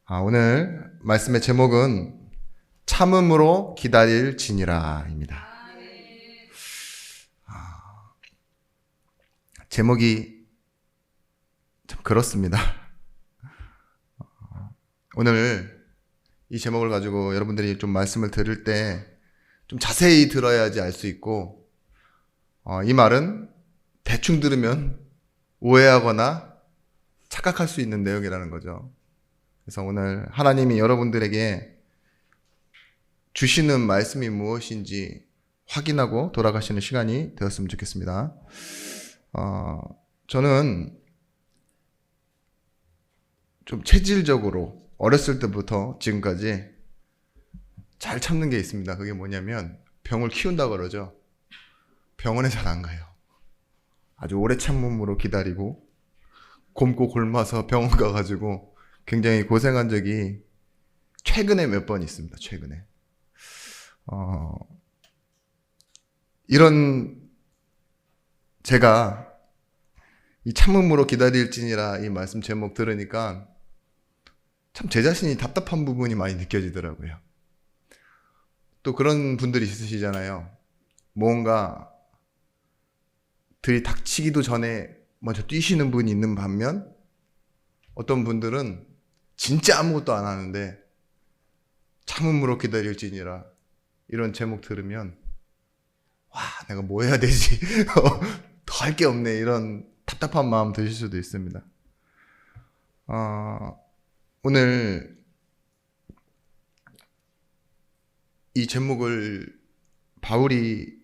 오늘 말씀의 제목은 참음으로 기다릴지니라입니다. 제목이 참 그렇습니다. 오늘 이 제목을 가지고 여러분들이 좀 말씀을 들을 때 좀 자세히 들어야지 알 수 있고, 이 말은 대충 들으면 오해하거나 착각할 수 있는 내용이라는 거죠. 그래서 오늘 하나님이 여러분들에게 주시는 말씀이 무엇인지 확인하고 돌아가시는 시간이 되었으면 좋겠습니다. 저는 좀 체질적으로 어렸을 때부터 지금까지 잘 참는 게 있습니다. 그게 뭐냐면 병을 키운다 그러죠. 병원에 잘 안 가요. 아주 오래 참음으로 기다리고 곰고 굶어서 병원 가가지고 굉장히 고생한 적이 최근에 몇 번 있습니다. 최근에. 이런 제가 이 참음으로 기다릴지니라 이 말씀 제목 들으니까 참 제 자신이 답답한 부분이 많이 느껴지더라고요. 또 그런 분들이 있으시잖아요. 뭔가 들이닥치기도 전에 먼저 뛰시는 분이 있는 반면 어떤 분들은 진짜 아무것도 안 하는데 참음으로 기다릴지니라 이런 제목 들으면 와, 내가 뭐 해야 되지? 더 할 게 없네, 이런 답답한 마음 드실 수도 있습니다. 오늘 이 제목을 바울이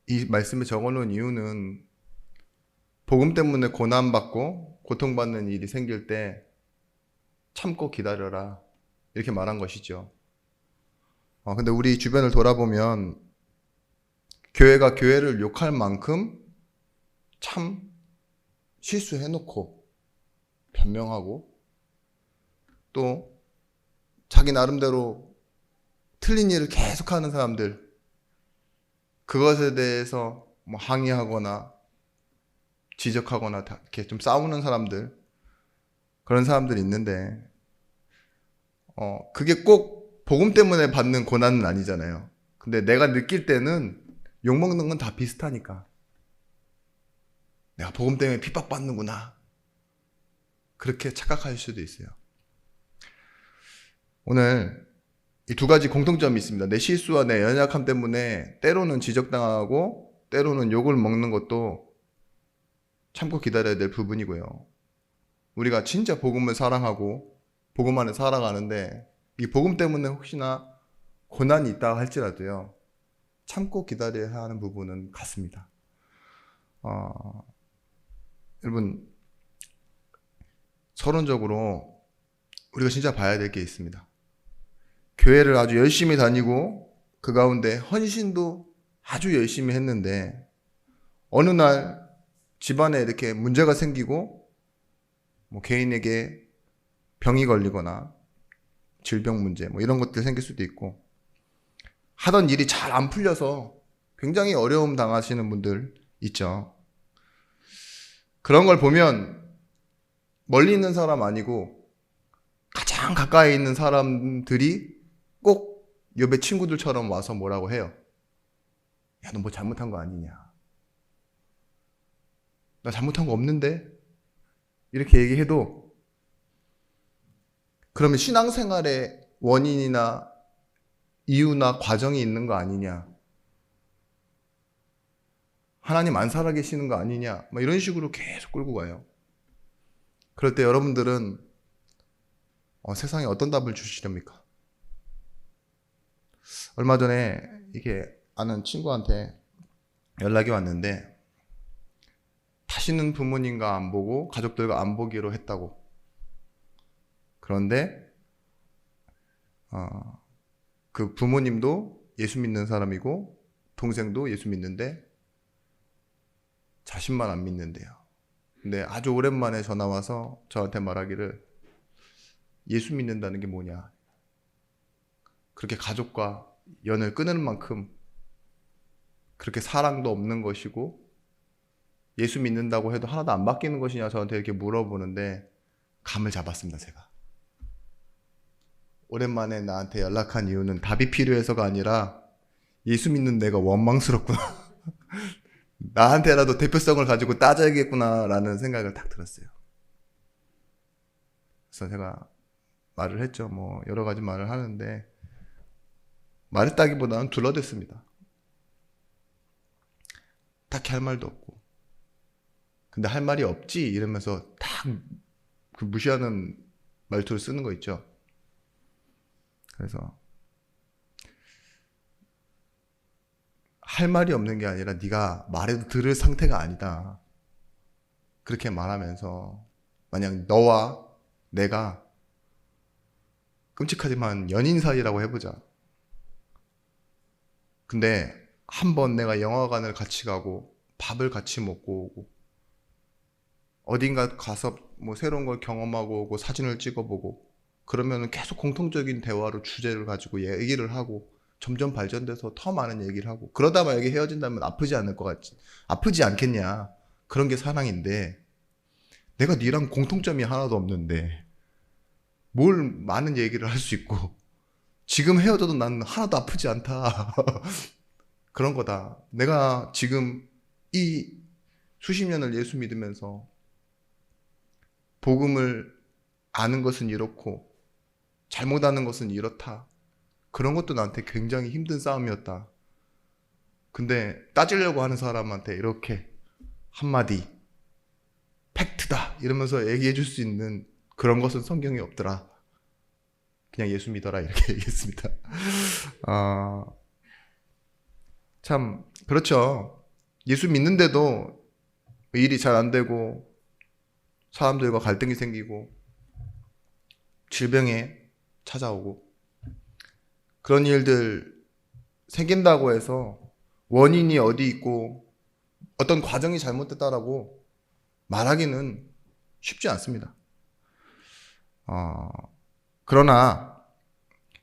이 말씀에 적어놓은 이유는 복음 때문에 고난받고 고통받는 일이 생길 때 참고 기다려라, 이렇게 말한 것이죠. 근데 우리 주변을 돌아보면 교회가 교회를 욕할 만큼 참 실수해놓고 변명하고 또 자기 나름대로 틀린 일을 계속하는 사람들, 그것에 대해서 뭐 항의하거나 지적하거나 이렇게 좀 싸우는 사람들, 그런 사람들이 있는데 그게 꼭 복음 때문에 받는 고난은 아니잖아요. 근데 내가 느낄 때는 욕먹는 건 다 비슷하니까 내가 복음 때문에 핍박받는구나, 그렇게 착각할 수도 있어요. 오늘 이 두 가지 공통점이 있습니다. 내 실수와 내 연약함 때문에 때로는 지적당하고 때로는 욕을 먹는 것도 참고 기다려야 될 부분이고요. 우리가 진짜 복음을 사랑하고 복음 안에 살아가는데 이 복음 때문에 혹시나 고난이 있다 할지라도요, 참고 기다려야 하는 부분은 같습니다. 여러분, 서론적으로 우리가 진짜 봐야 될 게 있습니다. 교회를 아주 열심히 다니고 그 가운데 헌신도 아주 열심히 했는데 어느 날 집안에 이렇게 문제가 생기고 뭐 개인에게 병이 걸리거나 질병 문제 뭐 이런 것들 생길 수도 있고, 하던 일이 잘 안 풀려서 굉장히 어려움 당하시는 분들 있죠. 그런 걸 보면 멀리 있는 사람 아니고 가장 가까이 있는 사람들이 꼭 욥의 친구들처럼 와서 뭐라고 해요. 야, 너 뭐 잘못한 거 아니냐? 나 잘못한 거 없는데? 이렇게 얘기해도 그러면 신앙생활에 원인이나 이유나 과정이 있는 거 아니냐? 하나님 안 살아계시는 거 아니냐? 뭐 이런 식으로 계속 끌고 가요. 그럴 때 여러분들은 세상에 어떤 답을 주시렵니까? 얼마 전에 이게 아는 친구한테 연락이 왔는데 다시는 부모님과 안 보고 가족들과 안 보기로 했다고. 그런데 그 부모님도 예수 믿는 사람이고 동생도 예수 믿는데 자신만 안 믿는데요. 근데 아주 오랜만에 전화 와서 저한테 말하기를, 예수 믿는다는 게 뭐냐, 그렇게 가족과 연을 끊을 만큼 그렇게 사랑도 없는 것이고 예수 믿는다고 해도 하나도 안 바뀌는 것이냐, 저한테 이렇게 물어보는데 감을 잡았습니다, 제가. 오랜만에 나한테 연락한 이유는 답이 필요해서가 아니라 예수 믿는 내가 원망스럽구나. 나한테라도 대표성을 가지고 따져야겠구나라는 생각을 딱 들었어요. 그래서 제가 말을 했죠. 뭐 여러 가지 말을 하는데 말했다기보다는 둘러댔습니다. 딱히 할 말도 없고. 근데 할 말이 없지 이러면서 딱 그 무시하는 말투를 쓰는 거 있죠. 그래서 할 말이 없는 게 아니라 네가 말해도 들을 상태가 아니다. 그렇게 말하면서 만약 너와 내가 끔찍하지만 연인 사이라고 해보자. 근데 한번 내가 영화관을 같이 가고 밥을 같이 먹고 오고 어딘가 가서 뭐 새로운 걸 경험하고 오고 사진을 찍어보고 그러면 계속 공통적인 대화로 주제를 가지고 얘기를 하고 점점 발전돼서 더 많은 얘기를 하고 그러다 만약에 헤어진다면 아프지 않을 것 같지. 아프지 않겠냐. 그런 게 사랑인데 내가 니랑 공통점이 하나도 없는데 뭘 많은 얘기를 할 수 있고 지금 헤어져도 난 하나도 아프지 않다. 그런 거다. 내가 지금 이 수십 년을 예수 믿으면서 복음을 아는 것은 이렇고 잘못 아는 것은 이렇다. 그런 것도 나한테 굉장히 힘든 싸움이었다. 근데 따지려고 하는 사람한테 이렇게 한마디 팩트다 이러면서 얘기해 줄 수 있는 그런 것은 성경에 없더라. 그냥 예수 믿어라 이렇게 얘기했습니다. 참 그렇죠. 예수 믿는데도 일이 잘 안 되고 사람들과 갈등이 생기고 질병에 찾아오고 그런 일들 생긴다고 해서 원인이 어디 있고 어떤 과정이 잘못됐다라고 말하기는 쉽지 않습니다. 그러나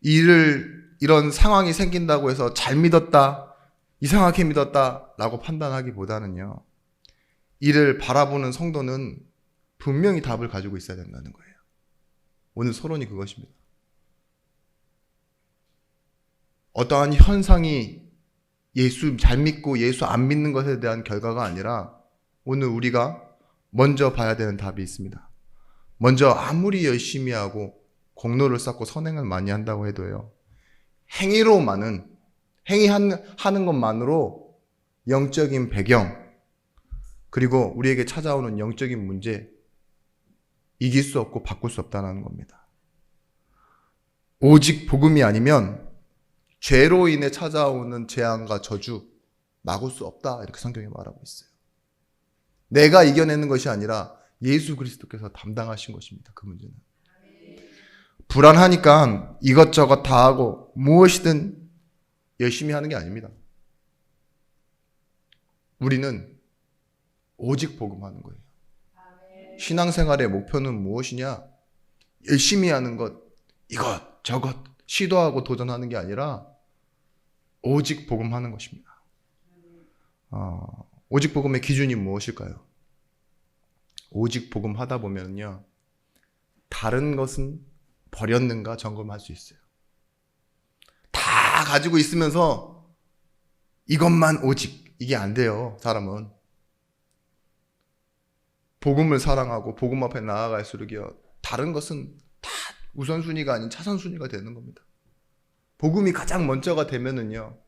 이런 상황이 생긴다고 해서 잘 믿었다, 이상하게 믿었다라고 판단하기보다는요. 이를 바라보는 성도는 분명히 답을 가지고 있어야 된다는 거예요. 오늘 서론이 그것입니다. 어떠한 현상이 예수 잘 믿고 예수 안 믿는 것에 대한 결과가 아니라 오늘 우리가 먼저 봐야 되는 답이 있습니다. 먼저 아무리 열심히 하고 공로를 쌓고 선행을 많이 한다고 해도요. 행위하는 것만으로 영적인 배경 그리고 우리에게 찾아오는 영적인 문제 이길 수 없고 바꿀 수 없다는 겁니다. 오직 복음이 아니면 죄로 인해 찾아오는 재앙과 저주 막을 수 없다 이렇게 성경이 말하고 있어요. 내가 이겨내는 것이 아니라 예수 그리스도께서 담당하신 것입니다. 그 문제는. 불안하니까 이것저것 다 하고 무엇이든 열심히 하는 게 아닙니다. 우리는 오직 복음하는 거예요. 신앙생활의 목표는 무엇이냐? 열심히 하는 것, 이것, 저것 시도하고 도전하는 게 아니라 오직 복음하는 것입니다. 오직 복음의 기준이 무엇일까요? 오직 복음하다 보면요. 다른 것은 버렸는가 점검할 수 있어요. 다 가지고 있으면서 이것만 오직 이게 안 돼요. 사람은. 복음을 사랑하고 복음 앞에 나아갈수록요. 다른 것은 다 우선순위가 아닌 차선순위가 되는 겁니다. 복음이 가장 먼저가 되면은요.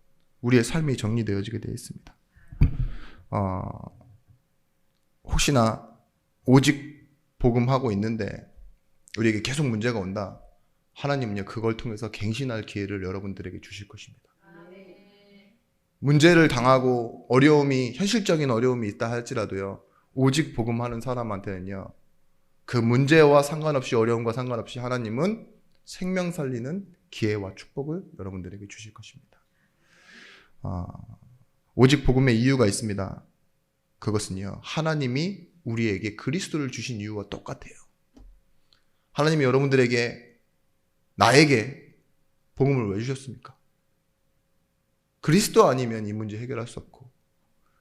우리의 삶이 정리되어지게 되어 있습니다. 혹시나 오직 복음하고 있는데 우리에게 계속 문제가 온다. 하나님은요. 그걸 통해서 갱신할 기회를 여러분들에게 주실 것입니다. 문제를 당하고 현실적인 어려움이 있다 할지라도요. 오직 복음하는 사람한테는요. 그 문제와 상관없이 어려움과 상관없이 하나님은 생명 살리는 기회와 축복을 여러분들에게 주실 것입니다. 오직 복음의 이유가 있습니다. 그것은요. 하나님이 우리에게 그리스도를 주신 이유와 똑같아요. 하나님이 여러분들에게 나에게 복음을 왜 주셨습니까? 그리스도 아니면 이 문제 해결할 수 없고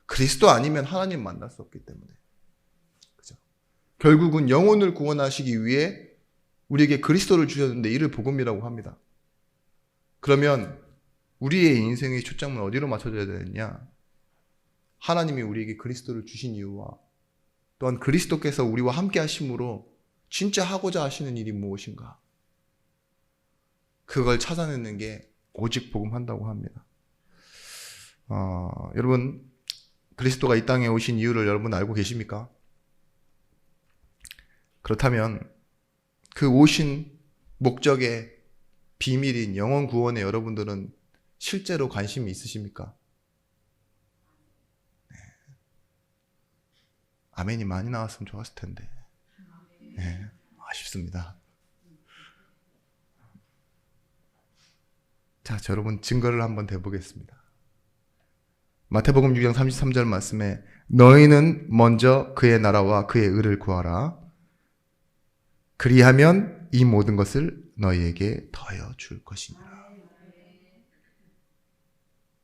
그리스도 아니면 하나님 만날 수 없기 때문에 그죠? 결국은 영혼을 구원하시기 위해 우리에게 그리스도를 주셨는데 이를 복음이라고 합니다. 그러면 우리의 인생의 초점은 어디로 맞춰져야 되느냐? 하나님이 우리에게 그리스도를 주신 이유와 또한 그리스도께서 우리와 함께 하심으로 진짜 하고자 하시는 일이 무엇인가? 그걸 찾아내는 게 오직 복음한다고 합니다. 여러분, 그리스도가 이 땅에 오신 이유를 여러분 알고 계십니까? 그렇다면 그 오신 목적의 비밀인 영혼 구원에 여러분들은 실제로 관심이 있으십니까? 네. 아멘이 많이 나왔으면 좋았을 텐데. 네, 아쉽습니다. 자, 여러분 증거를 한번 대보겠습니다. 마태복음 6장 33절 말씀에 너희는 먼저 그의 나라와 그의 의를 구하라. 그리하면 이 모든 것을 너희에게 더하여 줄 것이니라.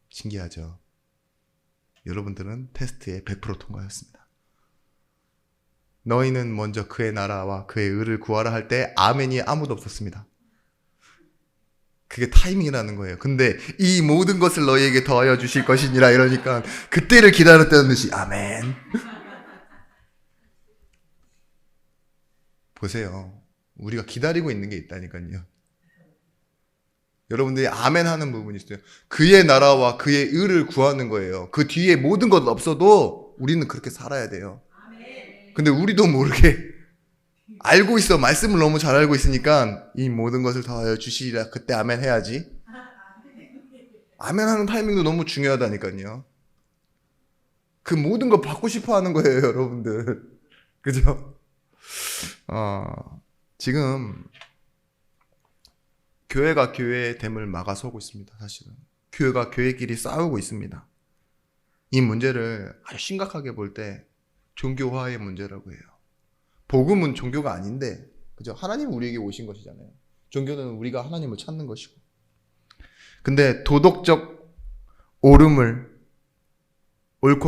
신기하죠? 여러분들은 테스트에 100% 통과했습니다. 너희는 먼저 그의 나라와 그의 의를 구하라 할 때 아멘이 아무도 없었습니다. 그게 타이밍이라는 거예요. 근데 이 모든 것을 너희에게 더하여 주실 것이니라 이러니까 그때를 기다렸다는 듯이 아멘. 보세요. 우리가 기다리고 있는 게 있다니까요. 여러분들이 아멘 하는 부분이 있어요. 그의 나라와 그의 의를 구하는 거예요. 그 뒤에 모든 것 없어도 우리는 그렇게 살아야 돼요. 근데 우리도 모르게 알고 있어. 말씀을 너무 잘 알고 있으니까 이 모든 것을 더하여 주시리라. 그때 아멘 해야지. 아멘 하는 타이밍도 너무 중요하다니까요. 그 모든 거 받고 싶어 하는 거예요, 여러분들. 그죠? 지금 교회가 교회의 됨을 막아서고 있습니다. 사실은 교회가 교회끼리 싸우고 있습니다. 이 문제를 아주 심각하게 볼 때 종교화의 문제라고 해요. 복음은 종교가 아닌데, 그죠? 하나님이 우리에게 오신 것이잖아요. 종교는 우리가 하나님을 찾는 것이고. 근데 도덕적 옳고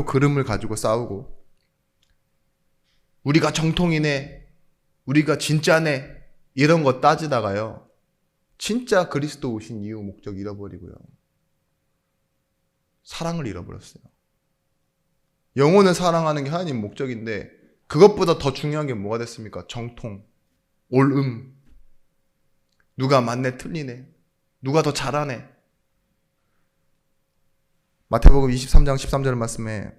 그름을 가지고 싸우고, 우리가 정통이네, 우리가 진짜네, 이런 거 따지다가요, 진짜 그리스도 오신 이유 목적 잃어버리고요. 사랑을 잃어버렸어요. 영혼을 사랑하는 게 하나님 목적인데 그것보다 더 중요한 게 뭐가 됐습니까? 정통, 옳음, 누가 맞네 틀리네, 누가 더 잘하네. 마태복음 23장 13절 말씀에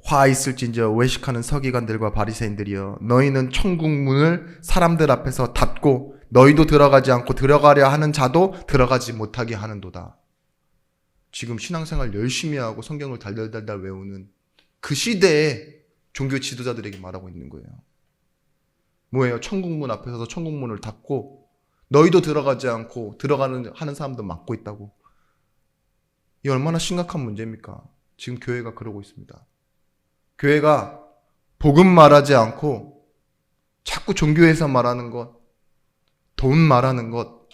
화 있을진저 외식하는 서기관들과 바리새인들이여 너희는 천국 문을 사람들 앞에서 닫고 너희도 들어가지 않고 들어가려 하는 자도 들어가지 못하게 하는도다. 지금 신앙생활 열심히 하고 성경을 달달달달 외우는 그 시대에 종교 지도자들에게 말하고 있는 거예요. 뭐예요? 천국문 앞에서 천국문을 닫고 너희도 들어가지 않고 하는 사람도 막고 있다고. 이 얼마나 심각한 문제입니까? 지금 교회가 그러고 있습니다. 교회가 복음 말하지 않고 자꾸 종교에서 말하는 것, 돈 말하는 것,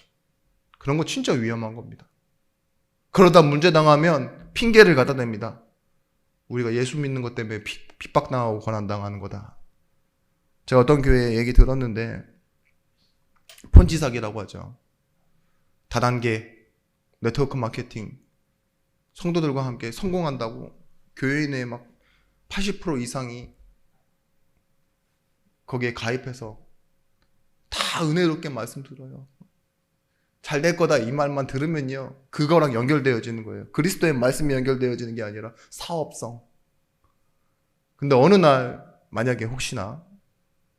그런 거 진짜 위험한 겁니다. 그러다 문제 당하면 핑계를 갖다 댑니다. 우리가 예수 믿는 것 때문에 핍박당하고 고난당하는 거다. 제가 어떤 교회 얘기 들었는데 폰지 사기라고 하죠. 다단계 네트워크 마케팅, 성도들과 함께 성공한다고 교회인의 막 80% 이상이 거기에 가입해서 다 은혜롭게 말씀 들어요. 잘 될 거다 이 말만 들으면요, 그거랑 연결되어지는 거예요. 그리스도의 말씀이 연결되어지는 게 아니라 사업성. 근데 어느 날 만약에 혹시나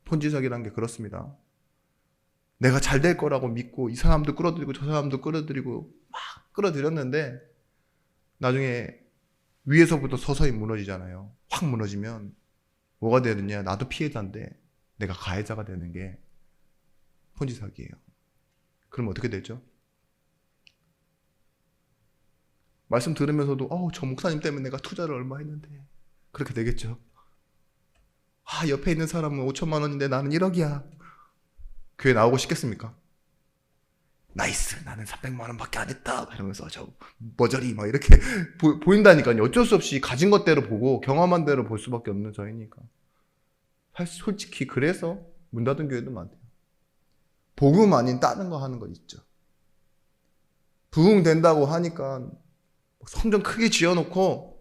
폰지석이라는 게 그렇습니다. 내가 잘 될 거라고 믿고 이 사람도 끌어들이고 저 사람도 끌어들이고 막 끌어들였는데 나중에 위에서부터 서서히 무너지잖아요. 확 무너지면 뭐가 되느냐, 나도 피해자인데 내가 가해자가 되는 게 폰지석이에요. 그럼 어떻게 되죠? 말씀 들으면서도 저 목사님 때문에 내가 투자를 얼마 했는데, 그렇게 되겠죠. 옆에 있는 사람은 5천만 원인데 나는 1억이야. 교회 나오고 싶겠습니까? 나이스, 나는 300만 원밖에 안 했다 이러면서 저 머저리 막 이렇게 보인다니까요. 어쩔 수 없이 가진 것대로 보고 경험한 대로 볼 수밖에 없는 저희니까. 사실 솔직히 그래서 문 닫은 교회도 많대요. 복음 아닌 다른 거 하는 거 있죠. 부흥된다고 하니까 성전 크게 지어놓고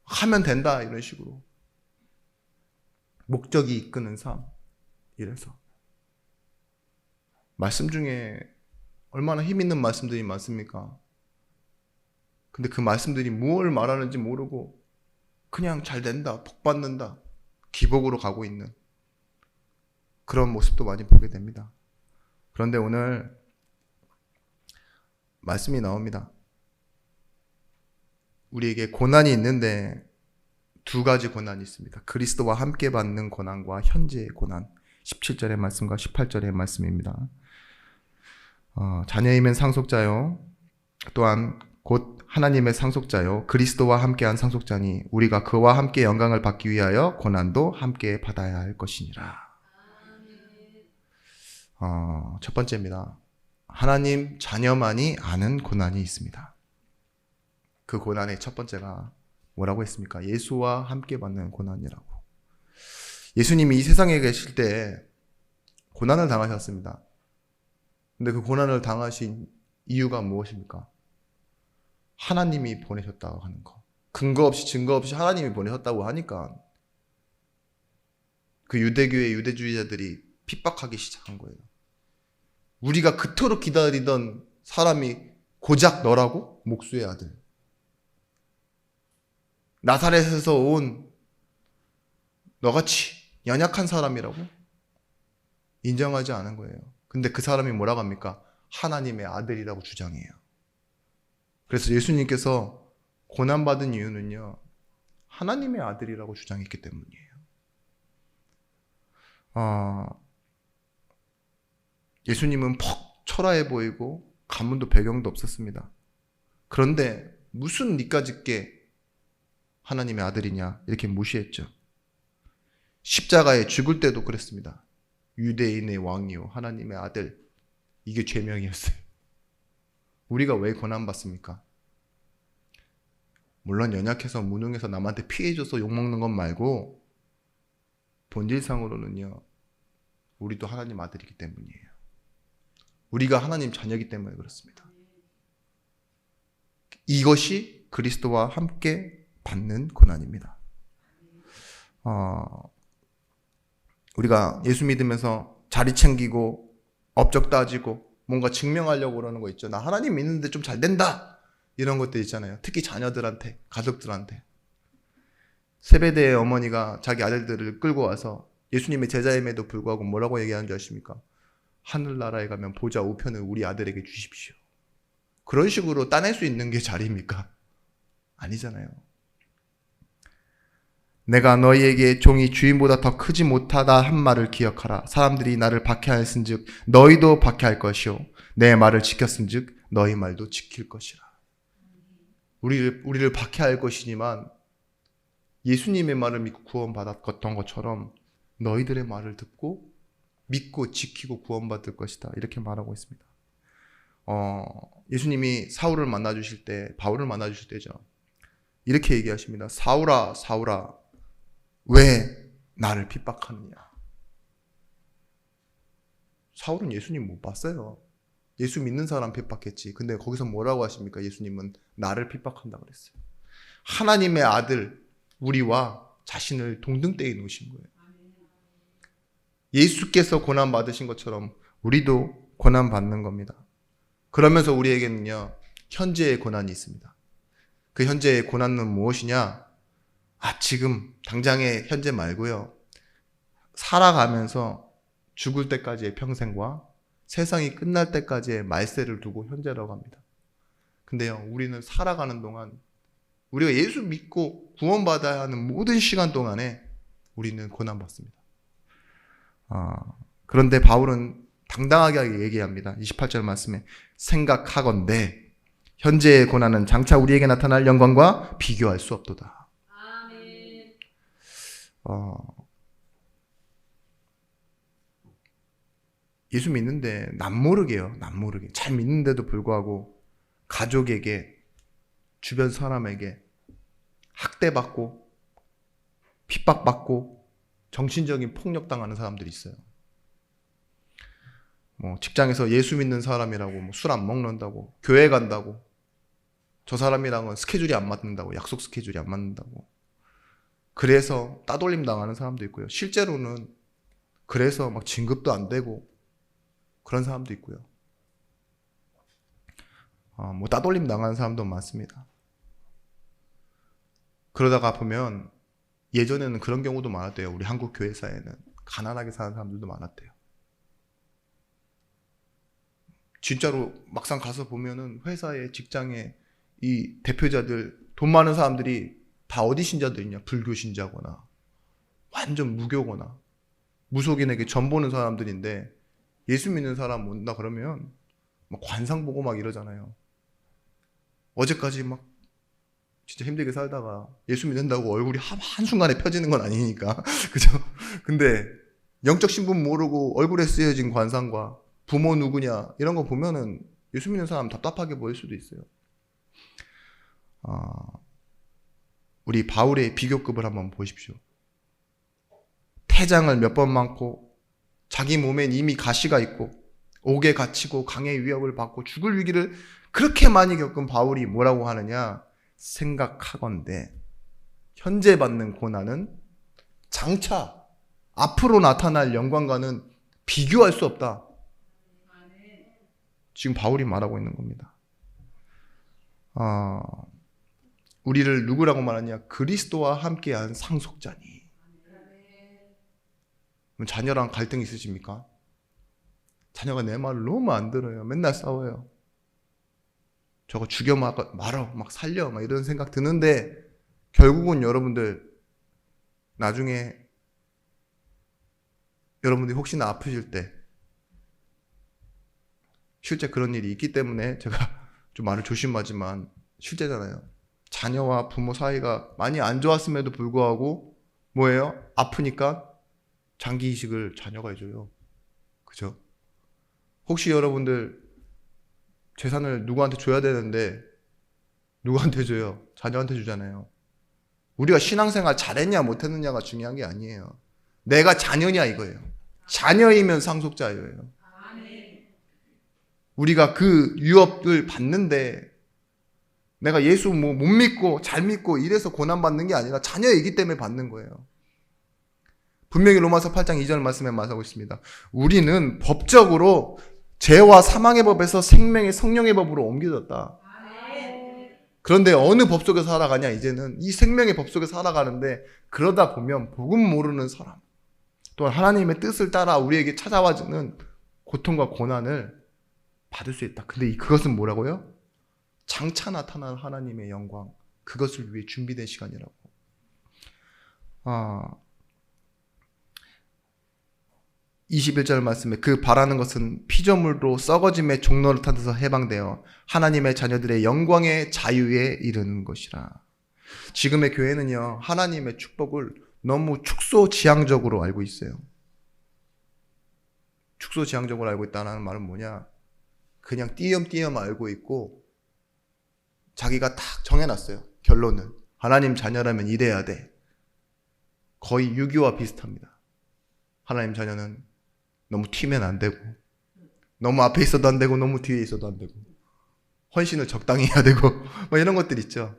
하면 된다 이런 식으로 목적이 이끄는 삶. 이래서 말씀 중에 얼마나 힘 있는 말씀들이 많습니까? 근데 그 말씀들이 뭘 말하는지 모르고 그냥 잘 된다, 복 받는다, 기복으로 가고 있는 그런 모습도 많이 보게 됩니다. 그런데 오늘 말씀이 나옵니다. 우리에게 고난이 있는데 두 가지 고난이 있습니다. 그리스도와 함께 받는 고난과 현재의 고난. 17절의 말씀과 18절의 말씀입니다. 자녀이면 상속자요, 또한 곧 하나님의 상속자요, 그리스도와 함께한 상속자니 우리가 그와 함께 영광을 받기 위하여 고난도 함께 받아야 할 것이니라. 첫 번째입니다. 하나님 자녀만이 아는 고난이 있습니다. 그 고난의 첫 번째가 뭐라고 했습니까? 예수와 함께 받는 고난이라고. 예수님이 이 세상에 계실 때 고난을 당하셨습니다. 근데 그 고난을 당하신 이유가 무엇입니까? 하나님이 보내셨다고 하는 거. 근거 없이 증거 없이 하나님이 보내셨다고 하니까 그 유대교의 유대주의자들이 핍박하기 시작한 거예요. 우리가 그토록 기다리던 사람이 고작 너라고? 목수의 아들. 나사렛에서 온 너같이 연약한 사람이라고? 인정하지 않은 거예요. 근데 그 사람이 뭐라고 합니까? 하나님의 아들이라고 주장해요. 그래서 예수님께서 고난받은 이유는요, 하나님의 아들이라고 주장했기 때문이에요. 예수님은 퍽 초라해 보이고 가문도 배경도 없었습니다. 그런데 무슨 니까 짓게 하나님의 아들이냐 이렇게 무시했죠. 십자가에 죽을 때도 그랬습니다. 유대인의 왕이요 하나님의 아들, 이게 죄명이었어요. 우리가 왜 고난받습니까? 물론 연약해서 무능해서 남한테 피해줘서 욕먹는 것 말고 본질상으로는요, 우리도 하나님 아들이기 때문이에요. 우리가 하나님 자녀이기 때문에 그렇습니다. 이것이 그리스도와 함께 받는 고난입니다. 우리가 예수 믿으면서 자리 챙기고 업적 따지고 뭔가 증명하려고 그러는 거 있죠. 나 하나님 믿는데 좀 잘 된다 이런 것들 있잖아요. 특히 자녀들한테, 가족들한테. 세베대의 어머니가 자기 아들들을 끌고 와서 예수님의 제자임에도 불구하고 뭐라고 얘기하는 줄 아십니까? 하늘나라에 가면 보좌 우편을 우리 아들에게 주십시오. 그런 식으로 따낼 수 있는 게 자리입니까? 아니잖아요. 내가 너희에게 종이 주인보다 더 크지 못하다 한 말을 기억하라. 사람들이 나를 박해하였은즉 너희도 박해할 것이요 내 말을 지켰은즉 너희 말도 지킬 것이라. 우리를 박해할 것이지만 예수님의 말을 믿고 구원받았던 것처럼 너희들의 말을 듣고 믿고 지키고 구원받을 것이다. 이렇게 말하고 있습니다. 예수님이 사울을 만나주실 때, 바울을 만나주실 때죠. 이렇게 얘기하십니다. 사울아, 사울아, 왜 나를 핍박하느냐? 사울은 예수님 못 봤어요. 예수 믿는 사람 핍박했지. 근데 거기서 뭐라고 하십니까? 예수님은 나를 핍박한다 그랬어요. 하나님의 아들, 우리와 자신을 동등대에 놓으신 거예요. 예수께서 고난받으신 것처럼 우리도 고난받는 겁니다. 그러면서 우리에게는요, 현재의 고난이 있습니다. 그 현재의 고난은 무엇이냐? 지금 당장의 현재 말고요, 살아가면서 죽을 때까지의 평생과 세상이 끝날 때까지의 말세를 두고 현재라고 합니다. 근데요, 우리는 살아가는 동안 우리가 예수 믿고 구원받아야 하는 모든 시간 동안에 우리는 고난받습니다. 그런데 바울은 당당하게 얘기합니다. 28절 말씀에 생각하건대 현재의 고난은 장차 우리에게 나타날 영광과 비교할 수 없도다. 아멘. 예수 믿는데 남모르게요. 남모르게 잘 믿는데도 불구하고 가족에게, 주변 사람에게 학대받고 핍박받고 정신적인 폭력 당하는 사람들이 있어요. 직장에서 예수 믿는 사람이라고 술 안 먹는다고, 교회 간다고, 저 사람이랑은 스케줄이 안 맞는다고, 약속 스케줄이 안 맞는다고. 그래서 따돌림 당하는 사람도 있고요. 실제로는 그래서 막 진급도 안 되고 그런 사람도 있고요. 따돌림 당하는 사람도 많습니다. 그러다가 보면 예전에는 그런 경우도 많았대요. 우리 한국 교회사에는 가난하게 사는 사람들도 많았대요. 진짜로 막상 가서 보면은 회사에, 직장에 이 대표자들, 돈 많은 사람들이 다 어디 신자들이냐? 불교 신자거나 완전 무교거나 무속인에게 전 보는 사람들인데, 예수 믿는 사람 온다 그러면 막 관상 보고 막 이러잖아요. 어제까지 막 진짜 힘들게 살다가 예수 믿는다고 얼굴이 한순간에 펴지는 건 아니니까. 그죠? 근데 영적 신분 모르고 얼굴에 쓰여진 관상과 부모 누구냐 이런 거 보면은 예수 믿는 사람 답답하게 보일 수도 있어요. 우리 바울의 비교급을 한번 보십시오. 태장을 몇 번 맞고 자기 몸엔 이미 가시가 있고 옥에 갇히고 강의 위협을 받고 죽을 위기를 그렇게 많이 겪은 바울이 뭐라고 하느냐? 생각하건대 현재 받는 고난은 장차 앞으로 나타날 영광과는 비교할 수 없다. 지금 바울이 말하고 있는 겁니다. 우리를 누구라고 말하냐? 그리스도와 함께한 상속자니. 자녀랑 갈등 있으십니까? 자녀가 내 말을 너무 안 들어요. 맨날 싸워요. 저거 죽여 말어, 막 살려, 막 이런 생각 드는데, 결국은 여러분들 나중에 여러분들이 혹시나 아프실 때, 실제 그런 일이 있기 때문에 제가 좀 말을 조심하지만 실제잖아요. 자녀와 부모 사이가 많이 안 좋았음에도 불구하고 뭐예요? 아프니까 장기 이식을 자녀가 해줘요. 그죠? 혹시 여러분들 재산을 누구한테 줘야 되는데 누구한테 줘요? 자녀한테 주잖아요. 우리가 신앙생활 잘했냐 못했느냐가 중요한 게 아니에요. 내가 자녀냐 이거예요. 자녀이면 상속자예요. 우리가 그 유업을 받는데 내가 예수 못 믿고 잘 믿고 이래서 고난받는 게 아니라 자녀이기 때문에 받는 거예요. 분명히 로마서 8장 2절 말씀에 말하고 있습니다. 우리는 법적으로 죄와 사망의 법에서 생명의 성령의 법으로 옮겨졌다. 그런데 어느 법 속에서 살아가냐? 이제는 이 생명의 법 속에서 살아가는데, 그러다 보면 복음 모르는 사람, 또한 하나님의 뜻을 따라 우리에게 찾아와주는 고통과 고난을 받을 수 있다. 근데 그것은 뭐라고요? 장차 나타난 하나님의 영광, 그것을 위해 준비된 시간이라고. 21절 말씀에 그 바라는 것은 피조물로 썩어짐의 종로를 타서 해방되어 하나님의 자녀들의 영광의 자유에 이르는 것이라. 지금의 교회는요, 하나님의 축복을 너무 축소지향적으로 알고 있어요. 축소지향적으로 알고 있다는 말은 뭐냐? 그냥 띄엄띄엄 알고 있고 자기가 딱 정해놨어요. 결론은 하나님 자녀라면 이래야 돼. 거의 유교와 비슷합니다. 하나님 자녀는 너무 튀면 안 되고, 너무 앞에 있어도 안 되고, 너무 뒤에 있어도 안 되고, 헌신을 적당히 해야 되고, 뭐 이런 것들 있죠.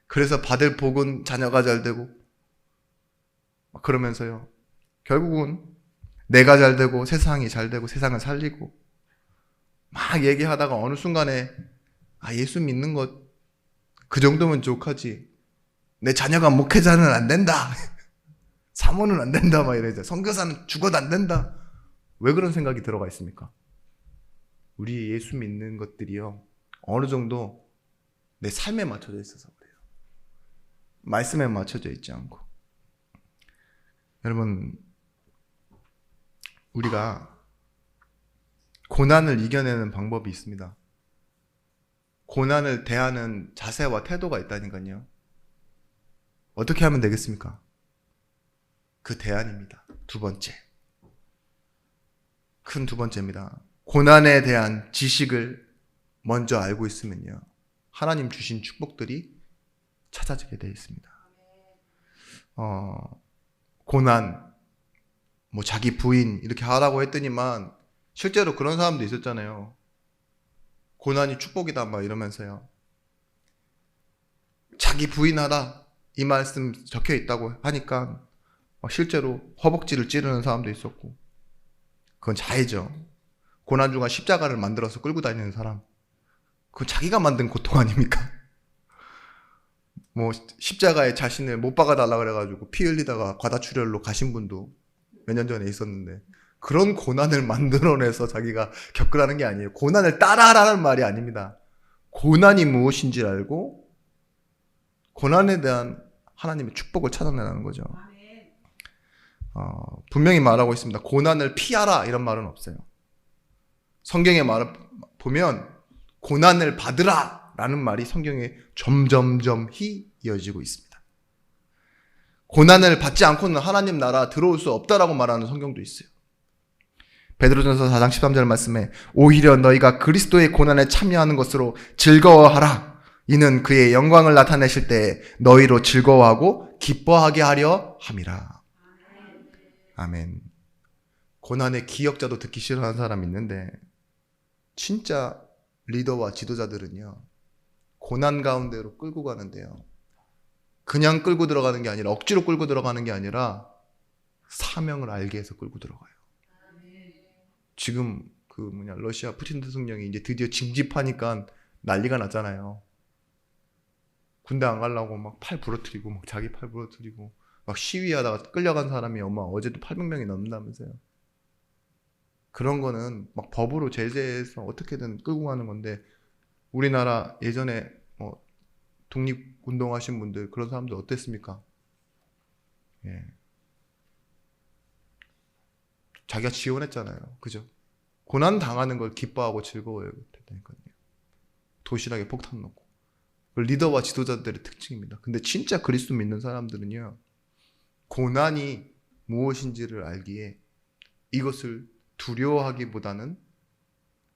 그래서 받을 복은 자녀가 잘 되고, 그러면서요, 결국은 내가 잘 되고, 세상이 잘 되고, 세상을 살리고, 막 얘기하다가 어느 순간에, 예수 믿는 것, 그 정도면 족하지. 내 자녀가 목회자는 안 된다. 사모는 안 된다. 막 이러죠. 선교사는 죽어도 안 된다. 왜 그런 생각이 들어가 있습니까? 우리 예수 믿는 것들이요, 어느 정도 내 삶에 맞춰져 있어서 그래요. 말씀에 맞춰져 있지 않고. 여러분, 우리가 고난을 이겨내는 방법이 있습니다. 고난을 대하는 자세와 태도가 있다니까요. 어떻게 하면 되겠습니까? 그 대안입니다. 두 번째. 큰 두 번째입니다. 고난에 대한 지식을 먼저 알고 있으면요, 하나님 주신 축복들이 찾아지게 되어 있습니다. 고난, 뭐 자기 부인 이렇게 하라고 했더니만 실제로 그런 사람도 있었잖아요. 고난이 축복이다 막 이러면서요. 자기 부인 하라 이 말씀 적혀 있다고 하니까 실제로 허벅지를 찌르는 사람도 있었고, 그건 자해죠. 고난 중간 십자가를 만들어서 끌고 다니는 사람, 그건 자기가 만든 고통 아닙니까? 뭐 십자가에 자신을 못 박아달라 그래가지고 피 흘리다가 과다출혈로 가신 분도 몇 년 전에 있었는데, 그런 고난을 만들어내서 자기가 겪으라는 게 아니에요. 고난을 따라하라는 말이 아닙니다. 고난이 무엇인지 알고 고난에 대한 하나님의 축복을 찾아내라는 거죠. 분명히 말하고 있습니다. 고난을 피하라 이런 말은 없어요. 성경의 말을 보면 고난을 받으라 라는 말이 성경에 점점점히 이어지고 있습니다. 고난을 받지 않고는 하나님 나라 들어올 수 없다라고 말하는 성경도 있어요. 베드로전서 4장 13절 말씀에 오히려 너희가 그리스도의 고난에 참여하는 것으로 즐거워하라. 이는 그의 영광을 나타내실 때 너희로 즐거워하고 기뻐하게 하려 함이라. 아멘. 고난의 기역자도 듣기 싫어하는 사람이 있는데, 진짜 리더와 지도자들은요, 고난 가운데로 끌고 가는데요, 그냥 끌고 들어가는 게 아니라, 억지로 끌고 들어가는 게 아니라 사명을 알게 해서 끌고 들어가요. 지금 러시아 푸틴 대통령이 이제 드디어 징집하니까 난리가 났잖아요. 군대 안 가려고 막 팔 부러뜨리고, 막 자기 팔 부러뜨리고, 막 시위하다가 끌려간 사람이 어제도 800명이 넘는다면서요. 그런 거는 막 법으로 제재해서 어떻게든 끌고 가는 건데, 우리나라 예전에 독립운동하신 분들, 그런 사람들 어땠습니까? 예. 자기가 지원했잖아요. 그죠? 고난 당하는 걸 기뻐하고 즐거워해야 된다니까요. 도시락에 폭탄 넣고. 리더와 지도자들의 특징입니다. 근데 진짜 그리스도 믿는 사람들은요, 고난이 무엇인지를 알기에 이것을 두려워하기보다는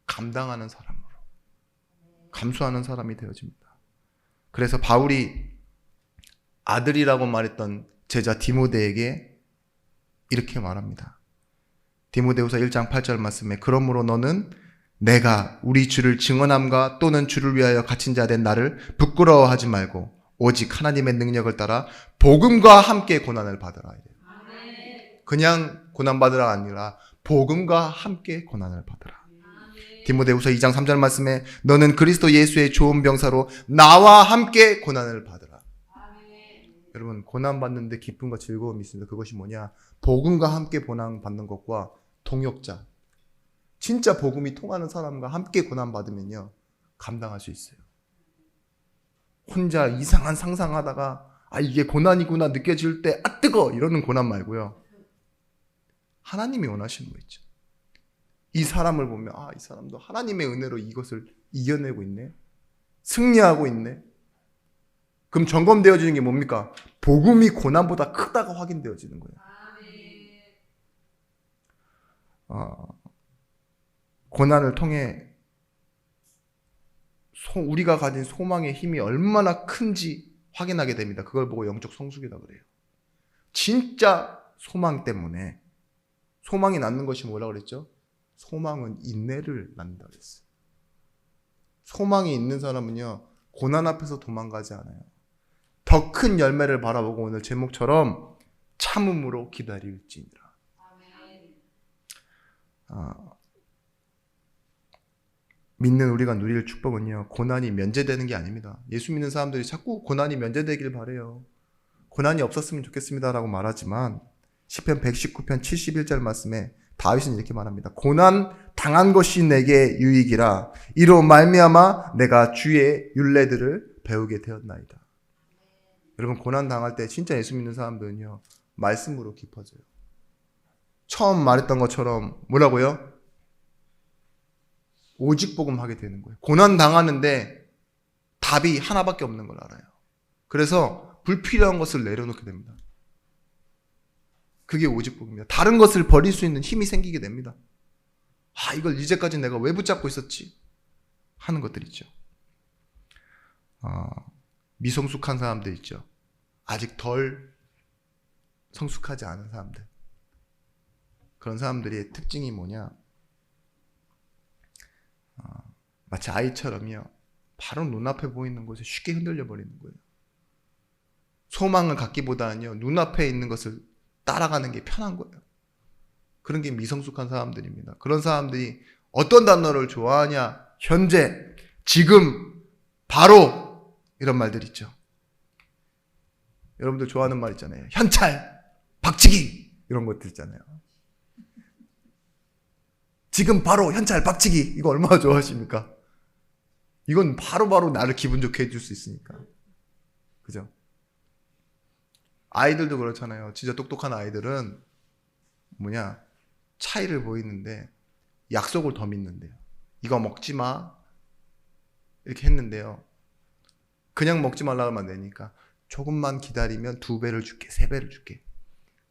감당하는 사람으로, 감수하는 사람이 되어집니다. 그래서 바울이 아들이라고 말했던 제자 디모데에게 이렇게 말합니다. 디모데후서 1장 8절 말씀에 그러므로 너는 내가 우리 주를 증언함과 또는 주를 위하여 갇힌 자 된 나를 부끄러워하지 말고 오직 하나님의 능력을 따라 복음과 함께 고난을 받으라. 그냥 고난받으라 아니라 복음과 함께 고난을 받으라. 디모데후서 2장 3절 말씀에 너는 그리스도 예수의 좋은 병사로 나와 함께 고난을 받으라. 여러분, 고난받는데 기쁨과 즐거움이 있습니다. 그것이 뭐냐? 복음과 함께 고난받는 것과 동역자, 진짜 복음이 통하는 사람과 함께 고난받으면요, 감당할 수 있어요. 혼자 이상한 상상하다가 이게 고난이구나 느껴질 때 뜨거! 이러는 고난 말고요, 하나님이 원하시는 거 있죠. 이 사람을 보면 이 사람도 하나님의 은혜로 이것을 이겨내고 있네, 승리하고 있네. 그럼 점검되어지는 게 뭡니까? 복음이 고난보다 크다가 확인되어지는 거예요. 고난을 통해 우리가 가진 소망의 힘이 얼마나 큰지 확인하게 됩니다. 그걸 보고 영적 성숙이다 그래요. 진짜 소망 때문에, 소망이 낳는 것이 뭐라 그랬죠? 소망은 인내를 낳는다 그랬어요. 소망이 있는 사람은요, 고난 앞에서 도망가지 않아요. 더 큰 열매를 바라보고 오늘 제목처럼 참음으로 기다릴지니라. 믿는 우리가 누릴 축복은요, 고난이 면제되는 게 아닙니다. 예수 믿는 사람들이 자꾸 고난이 면제되길 바래요. 고난이 없었으면 좋겠습니다라고 말하지만 시편 119편 71절 말씀에 다윗은 이렇게 말합니다. 고난 당한 것이 내게 유익이라 이로 말미암아 내가 주의 율례들을 배우게 되었나이다. 여러분, 고난 당할 때 진짜 예수 믿는 사람들은요, 말씀으로 깊어져요. 처음 말했던 것처럼 뭐라고요? 오직 복음하게 되는 거예요. 고난 당하는데 답이 하나밖에 없는 걸 알아요. 그래서 불필요한 것을 내려놓게 됩니다. 그게 오직 복음입니다. 다른 것을 버릴 수 있는 힘이 생기게 됩니다. 이걸 이제까지 내가 왜 붙잡고 있었지? 하는 것들 있죠. 미성숙한 사람들 있죠. 아직 덜 성숙하지 않은 사람들. 그런 사람들의 특징이 뭐냐? 마치 아이처럼요. 바로 눈앞에 보이는 것에 쉽게 흔들려 버리는 거예요. 소망을 갖기보다는요. 눈앞에 있는 것을 따라가는 게 편한 거예요. 그런 게 미성숙한 사람들입니다. 그런 사람들이 어떤 단어를 좋아하냐? 현재, 지금, 바로 이런 말들 있죠. 여러분들 좋아하는 말 있잖아요. 현찰, 박치기 이런 것들 있잖아요. 지금 바로 현찰, 박치기 이거 얼마나 좋아하십니까? 이건 바로바로 나를 기분 좋게 해줄 수 있으니까. 그죠? 아이들도 그렇잖아요. 진짜 똑똑한 아이들은 뭐냐? 차이를 보이는데 약속을 더 믿는데요. 이거 먹지 마. 이렇게 했는데요. 그냥 먹지 말라고 하면 안 되니까 조금만 기다리면 2배를 줄게, 3배를 줄게.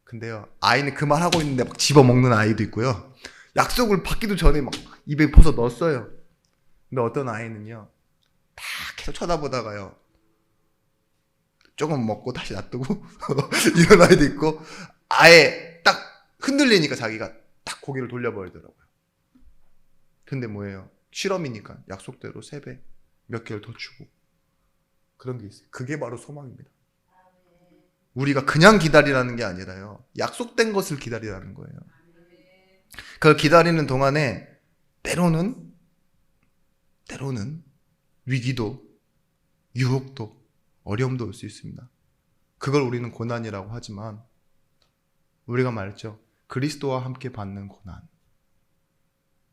근데요, 아이는 그 말 하고 있는데 막 집어먹는 아이도 있고요. 약속을 받기도 전에 막 입에 퍼서 넣었어요. 근데 어떤 아이는요, 다 계속 쳐다보다가요, 조금 먹고 다시 놔두고 이런 아이도 있고, 아예 딱 흔들리니까 자기가 딱 고개를 돌려버리더라고요. 근데 뭐예요? 실험이니까 약속대로 3배, 몇 개를 더 주고 그런 게 있어요. 그게 바로 소망입니다. 우리가 그냥 기다리라는 게 아니라요. 약속된 것을 기다리라는 거예요. 그걸 기다리는 동안에 때로는 위기도, 유혹도, 어려움도 올 수 있습니다. 그걸 우리는 고난이라고 하지만 우리가 말했죠. 그리스도와 함께 받는 고난.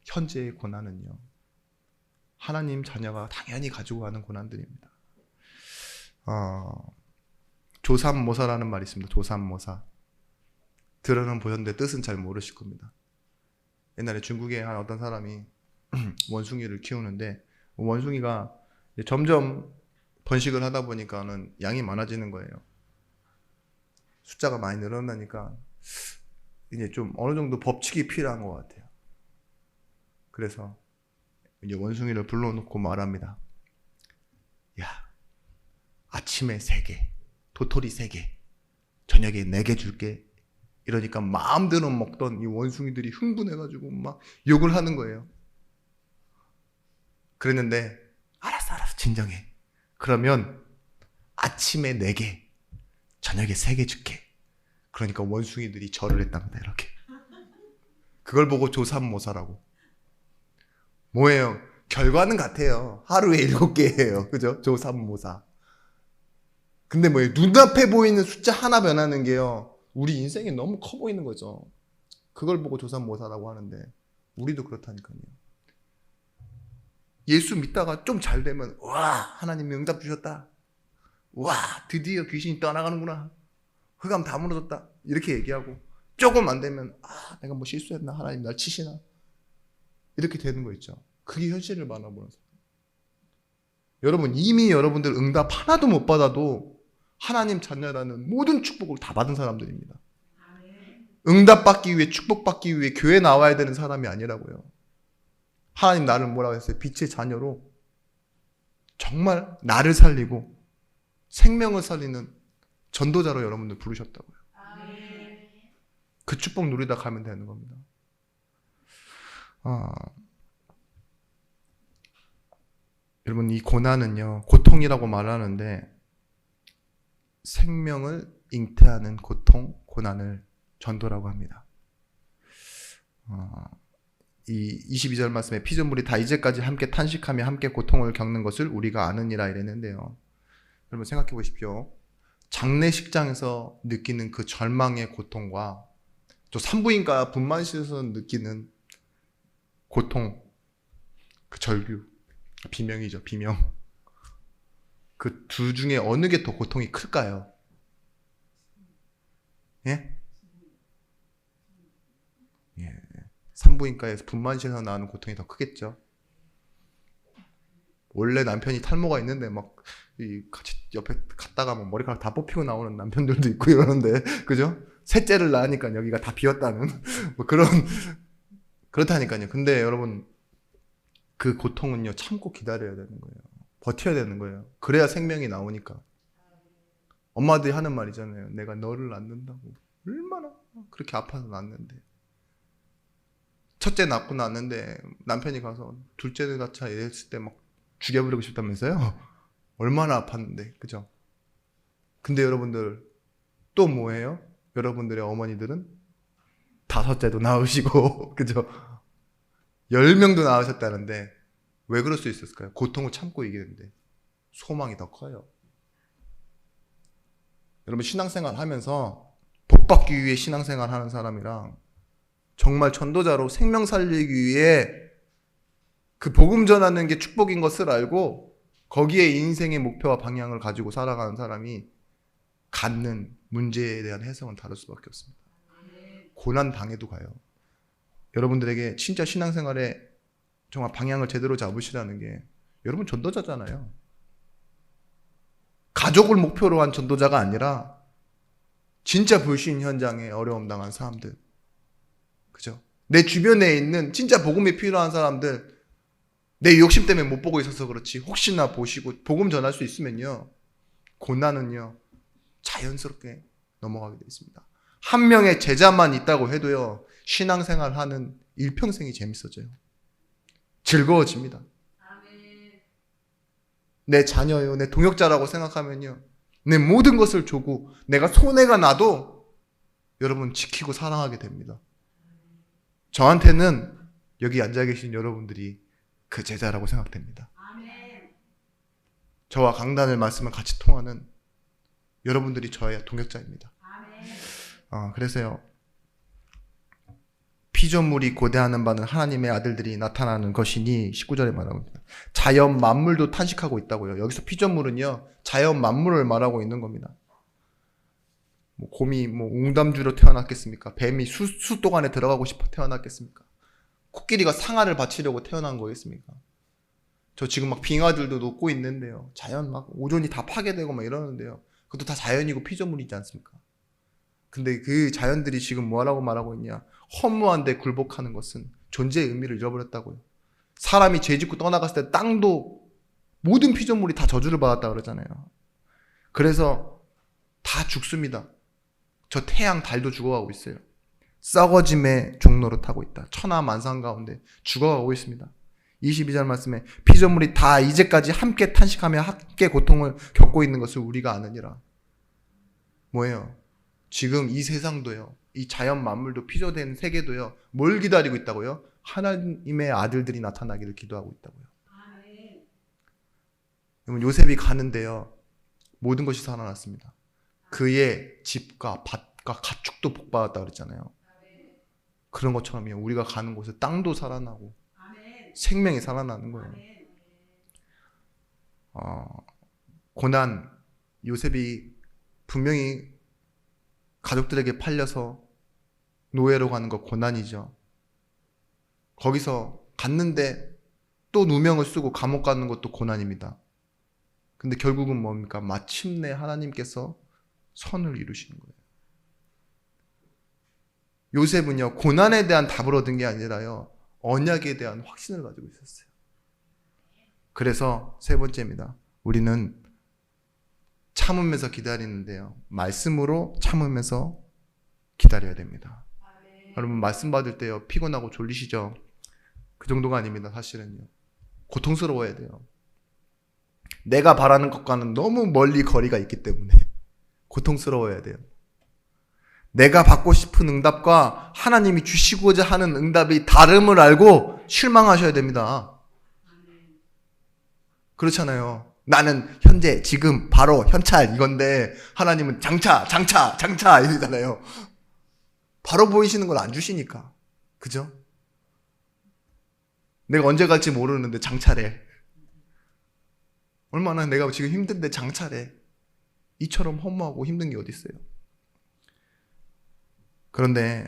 현재의 고난은요. 하나님 자녀가 당연히 가지고 가는 고난들입니다. 조삼모사라는 말이 있습니다. 조삼모사. 들어는 보셨는데 뜻은 잘 모르실 겁니다. 옛날에 중국에 한 어떤 사람이 원숭이를 키우는데 원숭이가 점점 번식을 하다 보니까는 양이 많아지는 거예요. 숫자가 많이 늘어나니까 이제 좀 어느 정도 법칙이 필요한 것 같아요. 그래서 이제 원숭이를 불러놓고 말합니다. 야, 아침에 3개, 도토리 3개, 저녁에 4개 줄게. 이러니까 마음대로 먹던 이 원숭이들이 흥분해가지고 막 욕을 하는 거예요. 그랬는데 알았어 진정해. 그러면 아침에 4개, 저녁에 3개 줄게. 그러니까 원숭이들이 절을 했답니다. 이렇게. 그걸 보고 조삼모사라고. 뭐예요? 결과는 같아요. 하루에 7개예요. 그죠? 조삼모사. 근데 뭐예요? 눈앞에 보이는 숫자 하나 변하는 게요. 우리 인생이 너무 커 보이는 거죠. 그걸 보고 조삼모사라고 하는데 우리도 그렇다니까요. 예수 믿다가 좀 잘 되면 와 하나님이 응답 주셨다. 와 드디어 귀신이 떠나가는구나. 흑암 다 무너졌다. 이렇게 얘기하고 조금 안 되면 내가 뭐 실수했나? 하나님 날 치시나? 이렇게 되는 거 있죠. 그게 현실을 바라보는 사람. 여러분 이미 여러분들 응답 하나도 못 받아도 하나님 자녀라는 모든 축복을 다 받은 사람들입니다. 응답받기 위해 축복받기 위해 교회 나와야 되는 사람이 아니라고요. 하나님 나를 뭐라고 했어요? 빛의 자녀로 정말 나를 살리고 생명을 살리는 전도자로 여러분들 부르셨다고요. 그 축복 누리다 가면 되는 겁니다. 여러분 이 고난은요 고통이라고 말하는데 생명을 잉태하는 고통, 고난을 전도라고 합니다. 이 22절 말씀에 피조물이 다 이제까지 함께 탄식하며 함께 고통을 겪는 것을 우리가 아느니라 이랬는데요. 여러분 생각해 보십시오. 장례식장에서 느끼는 그 절망의 고통과 또 산부인과 분만실에서 느끼는 고통, 그 절규, 비명이죠, 비명. 그 두 중에 어느 게 더 고통이 클까요? 예? 예. 산부인과에서 분만실에서 나는 고통이 더 크겠죠. 원래 남편이 탈모가 있는데 막 같이 옆에 갔다가 막 머리카락 다 뽑히고 나오는 남편들도 있고 이러는데 그죠? 셋째를 낳으니까 여기가 다 비었다는 뭐 그렇다니까요. 근데 여러분 그 고통은요 참고 기다려야 되는 거예요. 버텨야 되는 거예요. 그래야 생명이 나오니까. 엄마들이 하는 말이잖아요. 내가 너를 낳는다고 얼마나 그렇게 아파서 낳는데 첫째 낳고 났는데 남편이 가서 둘째를 낳자 이랬을 때 막 죽여버리고 싶다면서요? 얼마나 아팠는데, 그죠? 근데 여러분들 또 뭐예요? 여러분들의 어머니들은 다섯째도 낳으시고 그죠? 10명도 낳으셨다는데 왜 그럴 수 있었을까요? 고통을 참고 이기는데 소망이 더 커요. 여러분 신앙생활 하면서 복받기 위해 신앙생활 하는 사람이랑 정말 전도자로 생명 살리기 위해 그 복음 전하는 게 축복인 것을 알고 거기에 인생의 목표와 방향을 가지고 살아가는 사람이 갖는 문제에 대한 해석은 다를 수밖에 없습니다. 고난 당해도 가요. 여러분들에게 진짜 신앙생활에 정말 방향을 제대로 잡으시라는 게 여러분 전도자잖아요. 가족을 목표로 한 전도자가 아니라 진짜 불신 현장에 어려움 당한 사람들, 그죠? 내 주변에 있는 진짜 복음이 필요한 사람들, 내 욕심 때문에 못 보고 있어서 그렇지 혹시나 보시고 복음 전할 수 있으면요, 고난은요 자연스럽게 넘어가게 되어 있습니다. 한 명의 제자만 있다고 해도요 신앙생활 하는 일평생이 재밌어져요. 즐거워집니다. 내 자녀요, 내 동역자라고 생각하면요, 내 모든 것을 주고 내가 손해가 나도 여러분 지키고 사랑하게 됩니다. 저한테는 여기 앉아 계신 여러분들이 그 제자라고 생각됩니다. 저와 강단을 말씀을 같이 통하는 여러분들이 저의 동역자입니다. 그래서요, 피조물이 고대하는 바는 하나님의 아들들이 나타나는 것이니 19절에 말하고 있습니다. 자연 만물도 탄식하고 있다고요. 여기서 피조물은요 자연 만물을 말하고 있는 겁니다. 곰이 웅담주로 태어났겠습니까? 뱀이 숫독 안에 들어가고 싶어 태어났겠습니까? 코끼리가 상아를 바치려고 태어난 거겠습니까? 저 지금 막 빙하들도 녹고 있는데요, 자연 막 오존이 다 파괴되고 막 이러는데요, 그것도 다 자연이고 피조물이지 않습니까? 근데 그 자연들이 지금 뭐라고 말하고 있냐? 허무한데 굴복하는 것은 존재의 의미를 잃어버렸다고요. 사람이 죄짓고 떠나갔을 때 땅도 모든 피조물이 다 저주를 받았다 그러잖아요. 그래서 다 죽습니다. 저 태양, 달도 죽어가고 있어요. 썩어짐의 종로를 타고 있다. 천하만상 가운데 죽어가고 있습니다. 22절 말씀에 피조물이 다 이제까지 함께 탄식하며 함께 고통을 겪고 있는 것을 우리가 아느니라. 뭐예요? 지금 이 세상도요, 이 자연 만물도 피조된 세계도요, 뭘 기다리고 있다고요? 하나님의 아들들이 나타나기를 기도하고 있다고요. 여러분, 요셉이 가는데요 모든 것이 살아났습니다. 그의 집과 밭과 가축도 복받았다 그랬잖아요. 그런 것처럼요, 우리가 가는 곳에 땅도 살아나고 생명이 살아나는 거예요. 고난, 요셉이 분명히 가족들에게 팔려서 노예로 가는 거 고난이죠. 거기서 갔는데 또 누명을 쓰고 감옥 가는 것도 고난입니다. 근데 결국은 뭡니까? 마침내 하나님께서 선을 이루시는 거예요. 요셉은요, 고난에 대한 답을 얻은 게 아니라요, 언약에 대한 확신을 가지고 있었어요. 그래서 세 번째입니다. 우리는 참으면서 기다리는데요, 말씀으로 참으면서 기다려야 됩니다. 여러분, 말씀 받을 때요 피곤하고 졸리시죠? 그 정도가 아닙니다. 사실은요 고통스러워야 돼요. 내가 바라는 것과는 너무 멀리 거리가 있기 때문에 고통스러워야 돼요. 내가 받고 싶은 응답과 하나님이 주시고자 하는 응답이 다름을 알고 실망하셔야 됩니다. 그렇잖아요. 나는 현재, 지금, 바로, 현찰 이건데 하나님은 장차 이러잖아요. 바로 보이시는 걸 안 주시니까. 그죠? 내가 언제 갈지 모르는데 장차래. 얼마나 내가 지금 힘든데 장차래. 이처럼 허무하고 힘든 게 어디 있어요? 그런데